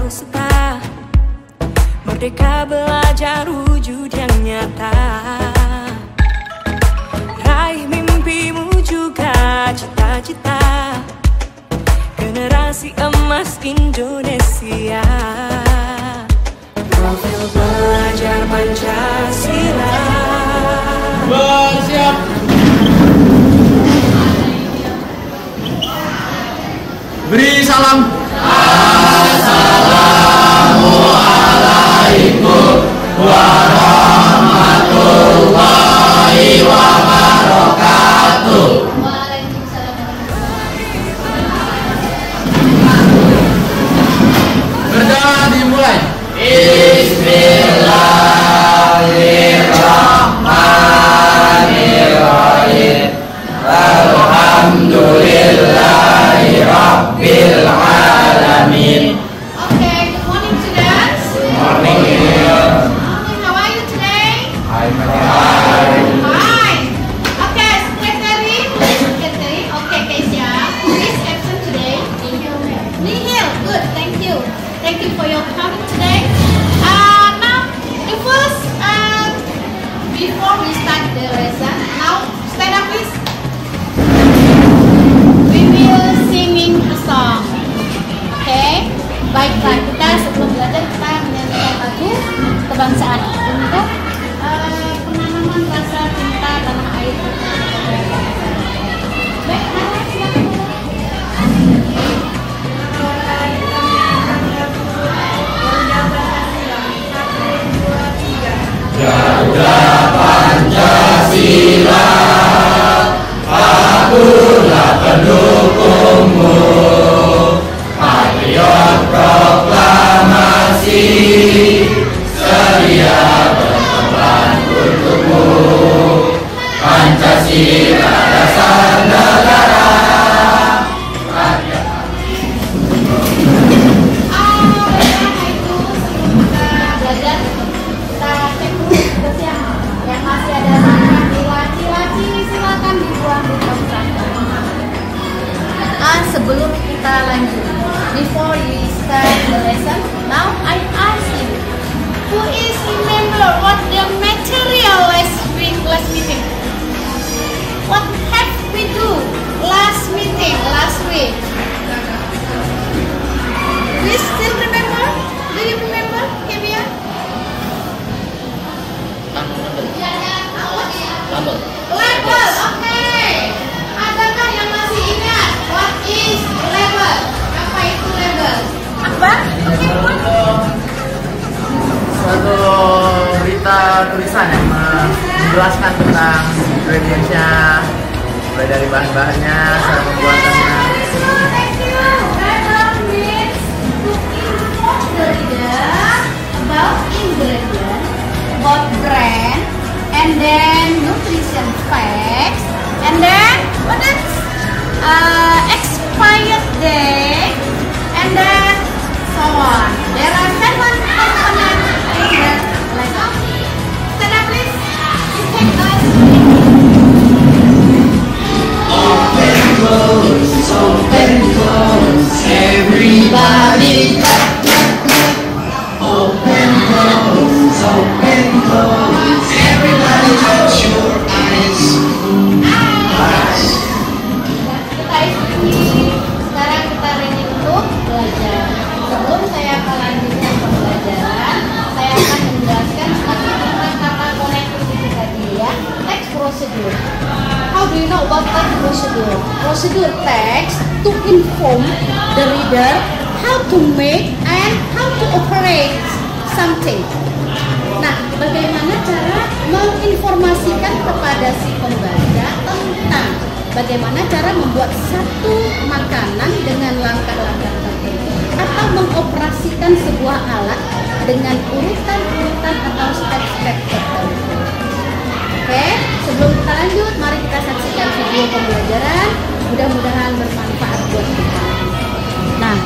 kau suka. Merdeka belajar wujud yang nyata. Raih mimpimu juga cita-cita. Generasi emas Indonesia. Profil belajar Pancasila. Bersiap. Beri salam. Assalamualaikum warahmatullahi wabarakatuh. Berdoa dimulai. Bismillahirrahmanirrahim. Alhamdulillahi Rabbil Alamin. Okay, good morning students. Morning. How are you today? I'm fine. Fine. Okay, secretary. Okay, Keisha. Who is absent today? Nihil. Good, thank you. Thank you for your coming today. Now, the first, before we start the lesson, now stand up please. We will singing a song. Oke, baiklah, kita sebelum belajar kita menyanyikan lagu kebangsaan untuk penanaman rasa cinta tanah air. Baik, Nana, silakan. Garuda Pancasila, akulah pendukungmu. Patriot proklamasi, sedia berkorban untukmu. Pancasila dasar negara. Sebelum kita lanjut, before we start the lesson, now I ask you, who is remember what the material last meeting? What have we do last meeting last week? We still remember? Do you remember, Kevia? Label, okay. Adakah yang masih ingat what is label? Apa itu label? Apa? Suatu berita tulisan yang menjelaskan tentang ingredientsnya, mulai dari bahan-bahannya, cara pembuatannya. Thank you. Label means to inform the reader about ingredient, about brand, and then nutrition facts, and then what else? Expired date, and then so on. There are 7 components in the label. Stand up, please. You take us. Open close, everybody. Open close, everybody. Close your eyes. Kita ikuti. Sekarang kita ready untuk belajar. Sebelum saya akan lanjutkan pembelajaran, saya akan menjelaskan sedikit tentang kata connectivity tadi ya. Text procedure. How do you know about text procedure? Procedure text to inform the reader how to make and how to operate something. Nah, bagaimana cara menginformasikan kepada si pembaca tentang bagaimana cara membuat satu makanan dengan langkah-langkah tertentu atau mengoperasikan sebuah alat dengan urutan-urutan atau step-step tertentu. Oke, sebelum kita lanjut, mari kita saksikan video pembelajaran. Mudah-mudahan bermanfaat buat kita. Nah,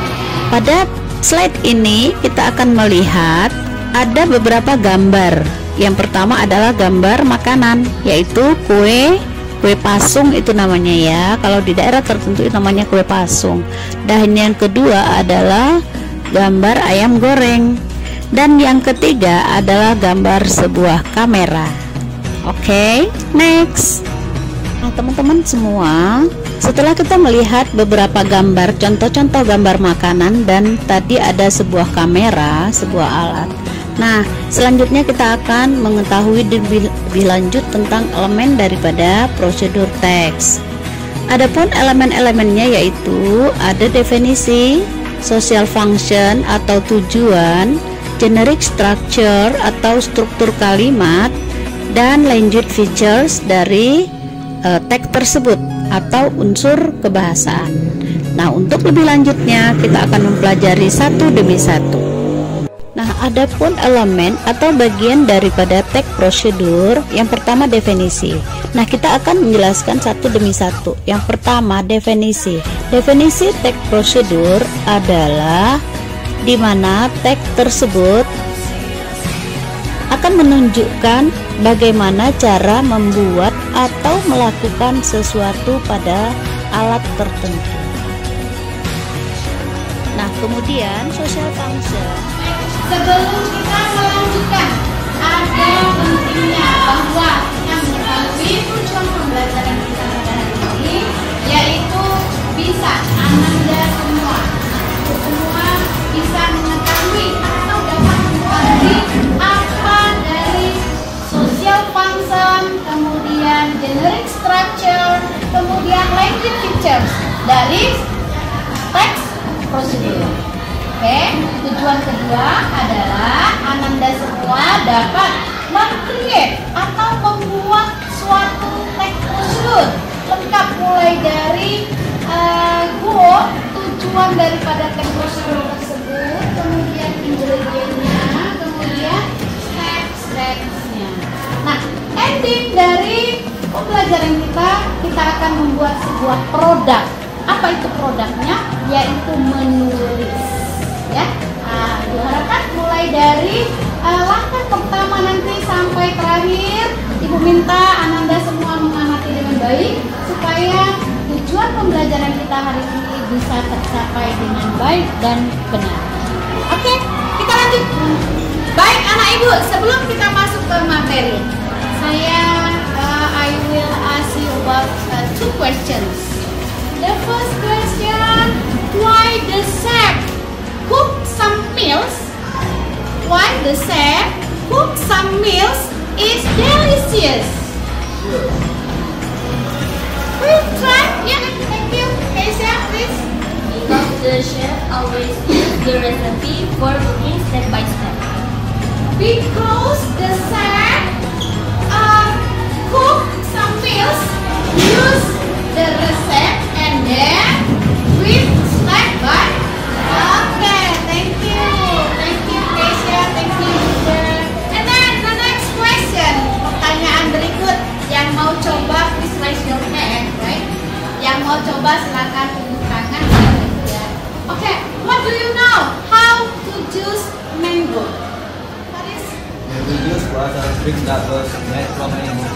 pada slide ini kita akan melihat ada beberapa gambar. Yang pertama adalah gambar makanan, yaitu kue pasung itu namanya ya. Kalau di daerah tertentu itu namanya kue pasung. Dan yang kedua adalah gambar ayam goreng. Dan yang ketiga adalah gambar sebuah kamera. Oke, next. Nah, teman-teman semua, setelah kita melihat beberapa gambar, contoh-contoh gambar makanan, dan tadi ada sebuah kamera, sebuah alat. Nah, selanjutnya kita akan mengetahui lebih lanjut tentang elemen daripada prosedur teks. Adapun elemen-elemennya yaitu ada definisi, social function atau tujuan, generic structure atau struktur kalimat, dan language features dari teks tersebut atau unsur kebahasaan. Nah, untuk lebih lanjutnya kita akan mempelajari satu demi satu. Nah, adapun elemen atau bagian daripada teks prosedur, yang pertama definisi. Nah, kita akan menjelaskan satu demi satu. Yang pertama definisi. Definisi teks prosedur adalah di mana teks tersebut akan menunjukkan bagaimana cara membuat atau melakukan sesuatu pada alat tertentu. Nah, kemudian social function. Sebelum kita melanjutkan, ada pentingnya bahwa kita mengetahui tujuan pembelajaran kita pada hari ini, yaitu bisa Ananda semua bisa mengetahui atau dapat mengetahui apa dari social function, kemudian generic structure, kemudian language features dari teks prosedur. Oke, tujuan kedua adalah Ananda semua dapat meng-create atau membuat suatu teks prosedur lengkap mulai dari tujuan daripada teks prosedur tersebut, kemudian ingredientnya, kemudian step-stepnya. Nah, ending dari pembelajaran kita akan membuat sebuah produk. Apa itu produknya? Yaitu menulis. Ya, diharapkan mulai dari langkah pertama nanti sampai terakhir, Ibu minta Ananda semua mengamati dengan baik supaya tujuan pembelajaran kita hari ini bisa tercapai dengan baik dan benar. Oke, kita lanjut. Baik anak ibu, sebelum kita masuk ke materi, I will ask you about two questions. The first question, why the chef cook some meals? Why the chef cook some meals is delicious? Please try. Yeah, thank you. Keisha, please. Because the chef always use the recipe for cooking step by step. Because the chef cook some meals, use the recipe, and then with step by. Okay, thank you, Keisha, thank you, teacher. And then the next question, pertanyaan berikut. Yang mau coba, please raise your hand, right? Yang mau coba silakan tunjuk tangan. Okay, what do you know? How to juice mango? We use water drink that was made from mango.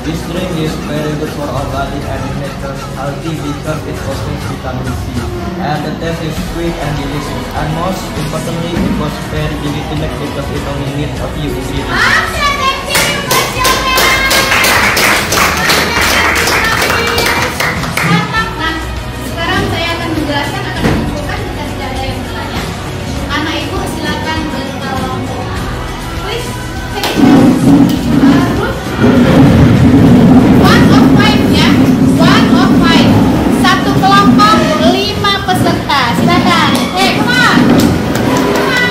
This drink is very good for our body and it makes us healthy because it contains vitamin C. And the taste is sweet and delicious. And most importantly, it was very easy to make because it only needs a few ingredients. Okay, thank you. Raise your hand. Nah, sekarang saya akan menjelaskan, akan menunjukkan jika tidak ada yang bertanya. Anak ibu silakan berkelompok. Please take a group. 1 of 5 ya. 1 of 5. Satu kelompok 5 peserta. Silakan. Hey, come on. Come on.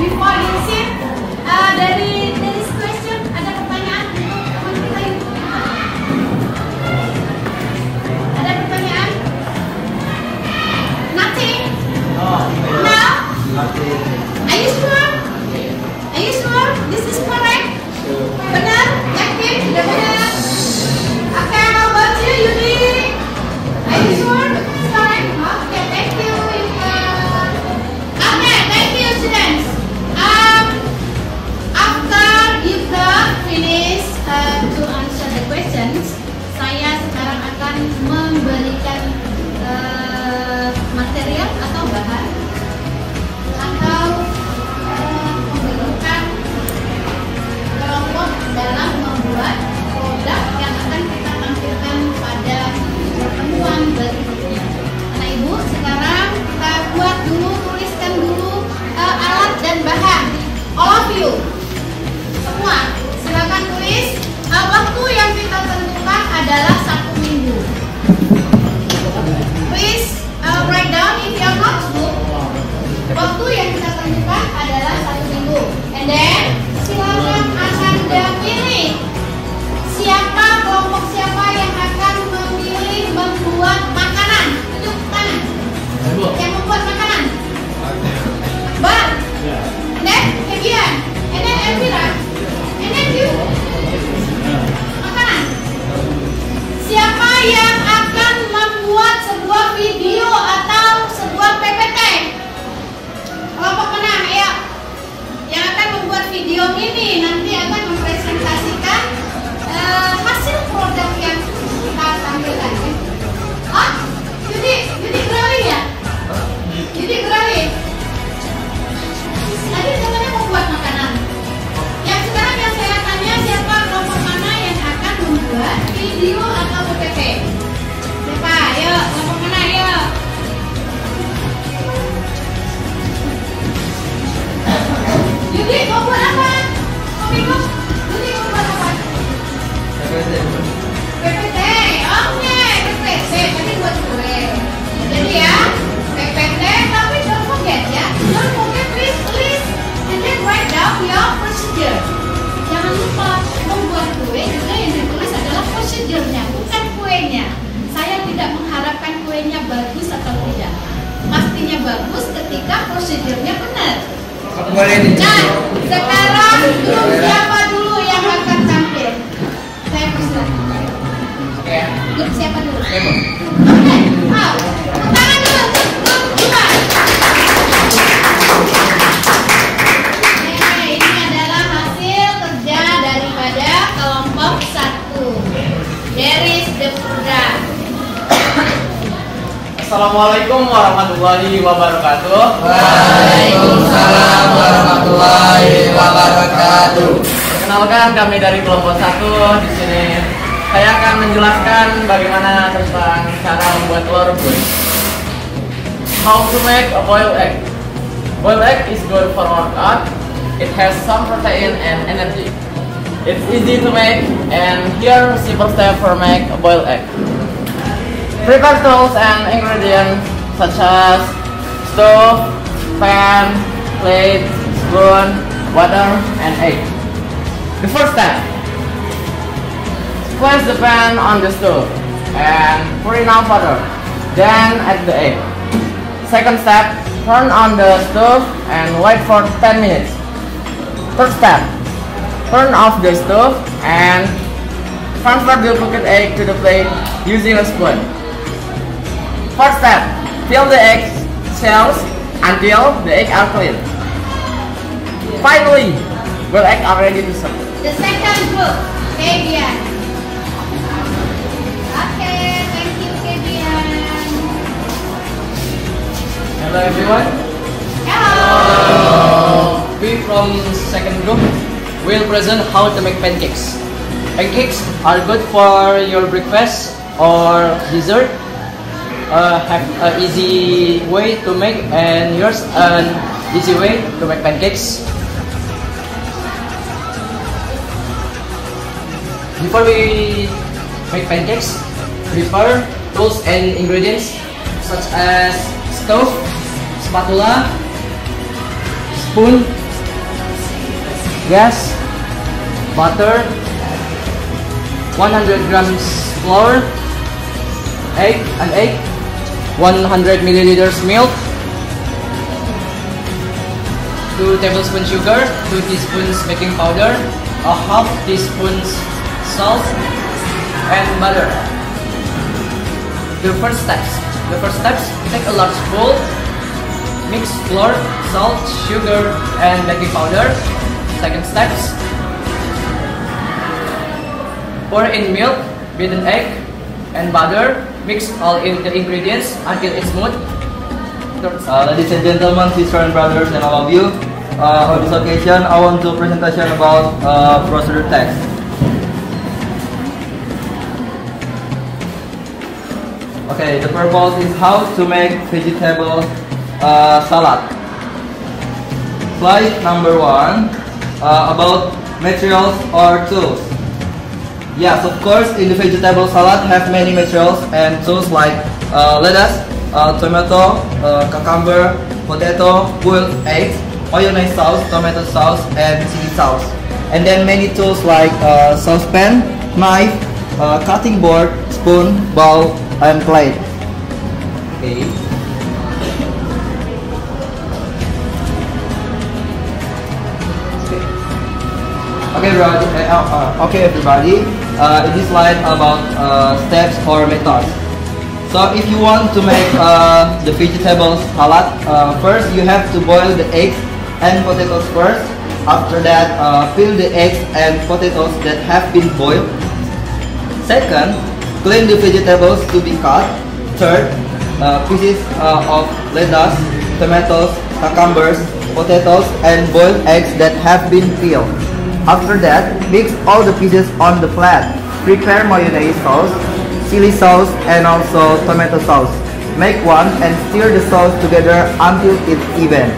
before you sit, dari this question ada pertanyaan untuk teman kita yuk. Ada pertanyaan? Nothing? No? Are you sure? Are you sure? This is correct? Benar? Yakin? Sudah benar? Okay, how about you, Yudi? Are you sure? It's correct? Okay, thank you. Okay, thank you, students. After you finish to answer the questions, saya sekarang akan memberikan material atau bahan atau memberikan kelompok dalam membuat produk yang akan kita tampilkan pada pertemuan berikutnya. Anak ibu, sekarang kita buat dulu, tuliskan dulu alat dan bahan. All of you, semua, silakan tulis. Waktu yang kita tentukan adalah 1 minggu. Please write down in your notebook. Waktu yang kita tentukan adalah 1 minggu. And then silakan Anda pilih siapa, kelompok siapa yang akan memilih membuat makanan. Tunjuk tangan. Yang membuat makanan. Bar. And then Kebian. And then Elvira. And then you. Makanan. Siapa yang akan membuat sebuah video atau sebuah PPT? Kelompok mana? Ayo. Yang akan membuat video ini nanti akan mempresentasikan hasil produk yang kita tampilkan. Oh, Yudi Gerali ya? Yudi Gerali. Tadi katanya mau buat makanan. Yang sekarang yang saya tanya, siapa kelompok mana yang akan membuat video atau PPT? Siapa? Ayo, kelompok mana? Ayo. Yudi mau buat apa? Mau bingung? Yudi mau buat apa? PPT. Oke, PPT. Tadi buat kue. Jadi ya, PPT. Tapi don't forget ya. Don't forget please list and then write down your procedure. Jangan lupa membuat kue juga yang ditulis adalah procedure-nya, bukan kuenya. Saya tidak mengharapkan kuenya bagus atau tidak. Pastinya bagus ketika prosedurnya benar. Nah, sekarang grup siapa dulu yang akan tampil? Saya persilakan. Grup siapa dulu? Oke, mau. Tangan dulu, grup 2. Ini adalah hasil kerja daripada kelompok 1. There is the product. Assalamualaikum warahmatullahi wabarakatuh. Waalaikumsalam warahmatullahi wabarakatuh. Perkenalkan, kami dari kelompok 1 di sini. Saya akan menjelaskan bagaimana tentang cara membuat telur rebus. How to make a boiled egg. Boiled egg is good for workout. It has some protein and energy. It's easy to make, and here simple step for make a boiled egg. Prepare tools and ingredients such as stove, pan, plate, spoon, water, and egg. The first step: place the pan on the stove and pour enough water. Then add the egg. Second step: turn on the stove and wait for 10 minutes. Third step: turn off the stove and transfer the cooked egg to the plate using a spoon. Fourth step: fill the egg shells until the eggs are clean. Finally, boiled eggs are ready to serve. The second group, Kebian. Okay, thank you, Kebian. Hello everyone. Hello. We from second group will present how to make pancakes. Pancakes are good for your breakfast or dessert. Have an easy way to make, and here's an easy way to make pancakes. Before we make pancakes, prepare tools and ingredients such as stove, spatula, spoon, gas, butter, 100 grams flour, an egg, 100 milliliters milk, 2 tablespoons sugar, 2 teaspoons baking powder, a half teaspoon salt, and butter. The first steps, take a large bowl, mix flour, salt, sugar, and baking powder. Second steps, pour in milk, beaten egg, and butter. Mix all in the ingredients until it's smooth. Ladies and gentlemen, sisters and brothers, and all of you, on this occasion, I want to presentation about procedure text. Okay, the purpose is how to make vegetable salad. Slide number 1, about materials or tools. Yes, of course, in the vegetable salad have many materials and tools like lettuce, tomato, cucumber, potato, boiled eggs, mayonnaise sauce, tomato sauce, and chili sauce. And then many tools like saucepan, knife, cutting board, spoon, bowl, and plate. Okay. Okay, everybody. In this slide about steps or methods. So if you want to make the vegetable salad, first you have to boil the eggs and potatoes first. After that, peel the eggs and potatoes that have been boiled. Second, clean the vegetables to be cut. Third, pieces of lettuce, tomatoes, cucumbers, potatoes, and boiled eggs that have been peeled. After that, mix all the pieces on the flat. Prepare mayonnaise sauce, chili sauce, and also tomato sauce. Make one and stir the sauce together until it's even.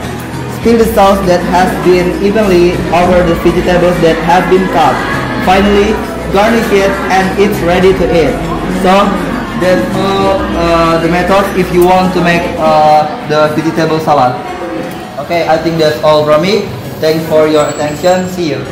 Spill the sauce that has been evenly over the vegetables that have been cut. Finally, garnish it and it's ready to eat. So, that's all the methods if you want to make the vegetable salad. Okay, I think that's all from me. Thanks for your attention. See you.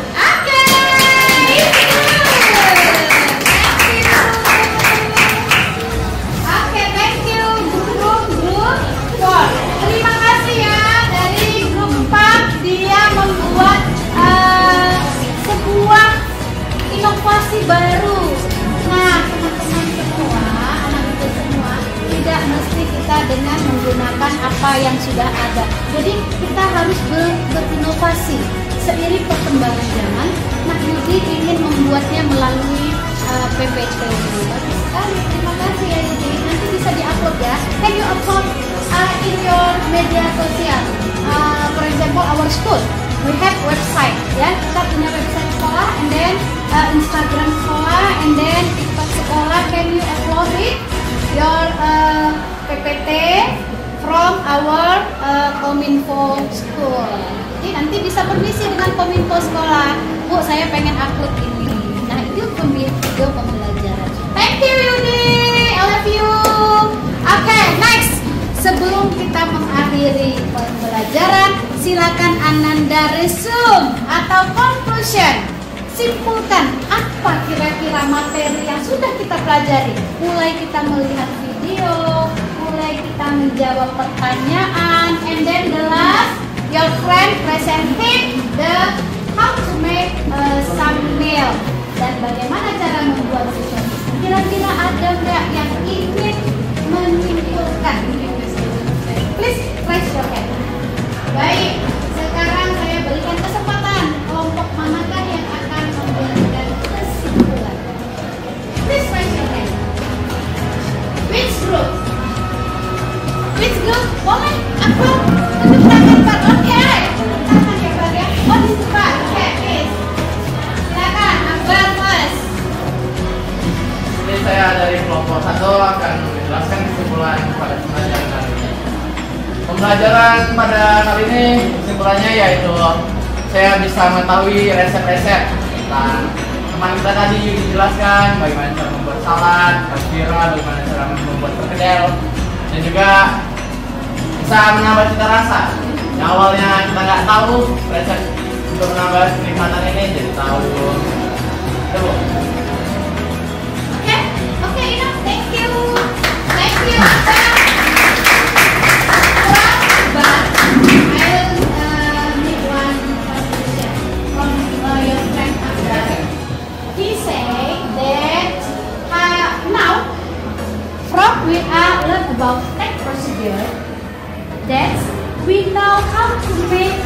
Inovasi baru. Nah, teman-teman semua, anak itu semua, tidak mesti kita dengan menggunakan apa yang sudah ada. Jadi kita harus berinovasi seiring perkembangan zaman. Nah, Yudi ingin membuatnya melalui PPT. Bagus sekali, terima kasih ya Yudi. Nanti bisa diupload ya. Can you upload in your media sosial? For example, our school. We have website, ya. Kita punya website sekolah, and then Instagram sekolah, and then TikTok sekolah. Can you upload it your PPT from our Kominfo school? Jadi nanti bisa permisi dengan Kominfo sekolah. Bu, saya pengen upload ini. Nah, itu video pembelajaran. Thank you Yudi, I love you. Okay, next. Sebelum kita mengakhiri pembelajaran, silakan Ananda resume atau conclusion. Simpulkan apa kira-kira materi yang sudah kita pelajari. Mulai kita melihat video, mulai kita menjawab pertanyaan, and then the last, your friend presenting the how to make thumbnail dan bagaimana cara membuat visual. Kira-kira ada nggak yang ingin menyimpulkan? Please raise your hand. Baik, sekarang saya berikan kesempatan kelompok manakah yang akan memberikan kesimpulan. Please raise your hand. Which group? Which group? Boleh? Aku tunjuk tangan Pak. Oke. Tangan ya Pak ya. Oh di situ Pak. Oke, please. Silakan, Akbar Mas. Ini saya dari kelompok 1 akan menjelaskan kesimpulan pada pembelajaran kali ini. Pembelajaran pada kali ini kesimpulannya yaitu saya bisa mengetahui resep-resep tentang teman kita tadi dijelaskan bagaimana cara membuat salad, kafira, bagaimana cara membuat perkedel, dan juga bisa menambah cita rasa. Yang awalnya kita nggak tahu resep untuk menambah kenikmatan ini jadi tahu. Coba. Okay, enough. Thank you. Thank you. But I will need one contribution from your friend Akbar. He say that now from we are learn about tech procedure that we know how to make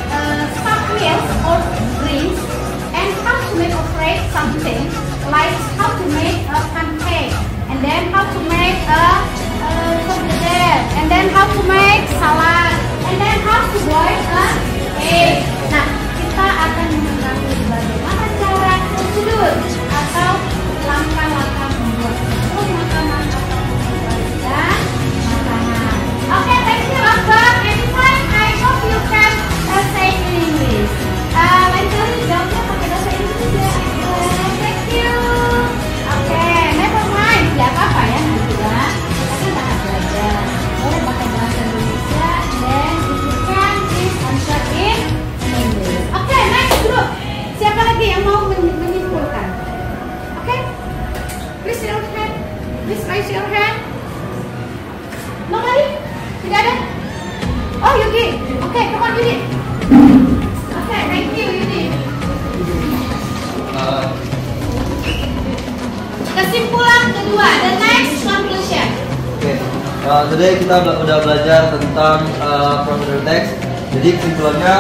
some meals or drinks and how to make or create something like how to make a pancake and then how to make a salad and then how to make salad and then how to boil a egg. Nah, kita akan mengetahui bagaimana cara prosedur atau langkah-langkah membuat makanan atau membuat makanan. Okay, thank you Akbar. Anytime I hope you can say in English. Lain kali jawabnya pakai bahasa Indonesia. Thank you. Okay, never mind. Tidak apa-apa ya nanti ya. Kita kan bakal belajar. Boleh pakai bahasa Indonesia. Then if you can please answer in English. Okay, next group. Siapa lagi yang mau menyimpulkan? Okay, please your hand. Please raise your hand. Nobody? Tidak ada? Oh, Yugi. Okay, come on Yugi. Okay, thank you Yugi. Kesimpulan kedua, the next conclusion. Okay. Today kita udah belajar tentang procedure text. Jadi kesimpulannya,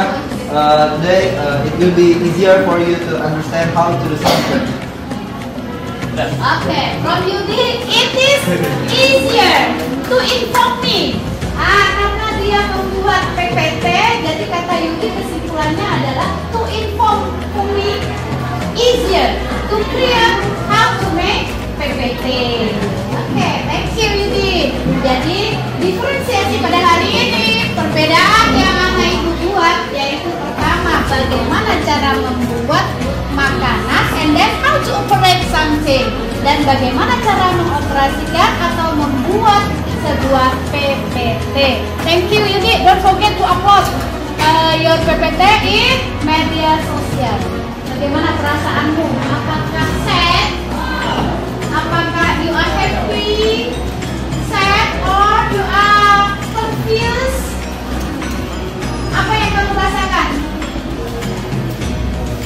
today it will be easier for you to understand how to do something. Okay, from Yugi, it is easier to inform me. Karena dia membuat PPT, jadi kata Yugi kesimpulannya adalah to inform me easier to create how to make PPT. Okay, thank you Yugi. Jadi diferensiasi pada hari ini, perbedaan yang anak ibu buat yaitu pertama bagaimana cara membuat makanan and then how to operate something, dan bagaimana cara mengoperasikan atau membuat sebuah PPT. Thank you Yugi. Don't forget to upload your PPT in media sosial. Bagaimana perasaanmu? Apakah sad? Apakah you are happy, sad, or you are confused? Apa yang kamu rasakan?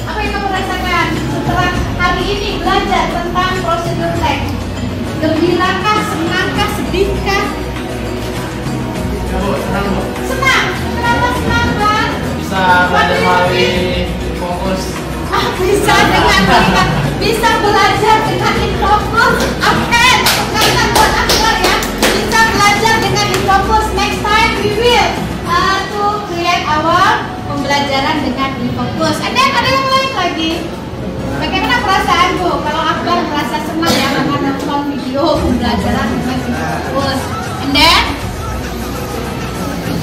Apa yang kamu rasakan setelah hari ini belajar tentang prosedur teks? Gembirankah, senangkah, sedihkah? Ya Bu, senang Bu. Senang. Kenapa senang Bang? Bisa belajar melalui fokus. Bisa dengan melihat, bisa belajar dengan Infokus. Oke, karena buat Akbar ya, bisa belajar dengan Infokus. Next time we will to create our pembelajaran dengan Infokus. And then ada yang lain lagi. Bagaimana perasaanmu kalau Akbar merasa senang ya karena nonton video pembelajaran dengan Infokus? And then,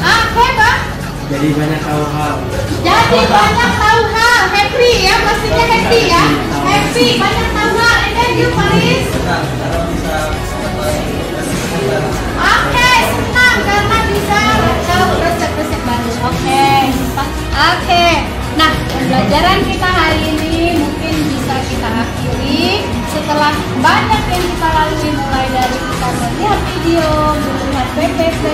oke Bang. Jadi banyak tahu hal. Jadi banyak tahu hal, happy ya, pastinya happy ya, happy, banyak tahu hal. And then you Faris? Oke, senang karena bisa tahu resep-resep baru. Oke. Nah, pembelajaran kita hari ini mungkin bisa kita akhiri setelah banyak yang kita lalui, mulai dari kita melihat video, melihat PPT,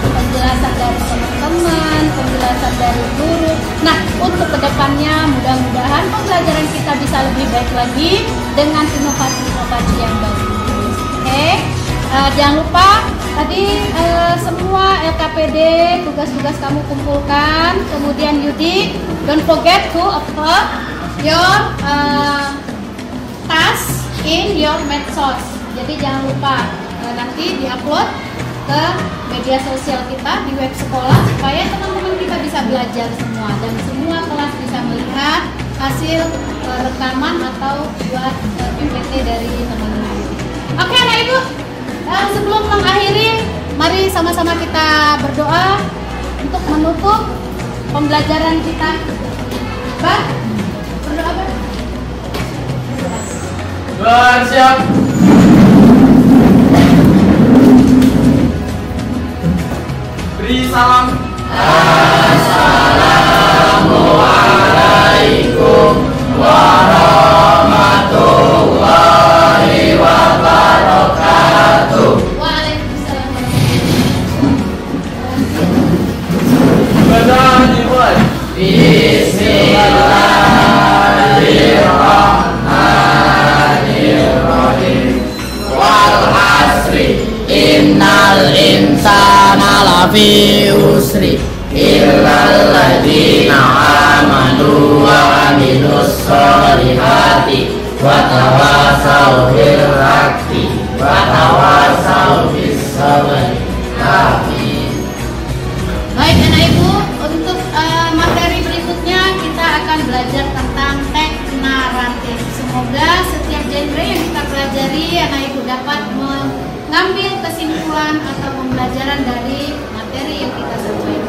penjelasan dari teman-teman, penjelasan dari guru. Nah, untuk kedepannya mudah-mudahan pembelajaran kita bisa lebih baik lagi dengan inovasi-inovasi yang bagus. Oke, jangan lupa tadi semua LKPD tugas-tugas kamu kumpulkan. Kemudian Yudi, don't forget to upload your task in your medsos. Jadi jangan lupa nanti diupload ke media sosial kita di web sekolah supaya teman-teman kita bisa belajar semua dan semua kelas bisa melihat hasil rekaman atau buat PPT dari teman-teman. Oke anak ibu, sebelum mengakhiri, mari sama-sama kita berdoa untuk menutup pembelajaran kita. Bang, berdoa Bang. Siap. Beri salam. Assalamualaikum fi usri illal ladzina amanu wa amilus solihati wa tawassaw bil haqqi wa tawassaw bis sabri. Amin. Baik anak ibu, untuk materi berikutnya kita akan belajar tentang teks naratif. Semoga setiap genre yang kita pelajari anak ibu dapat mengambil kesimpulan atau pembelajaran dari materi yang kita sampaikan.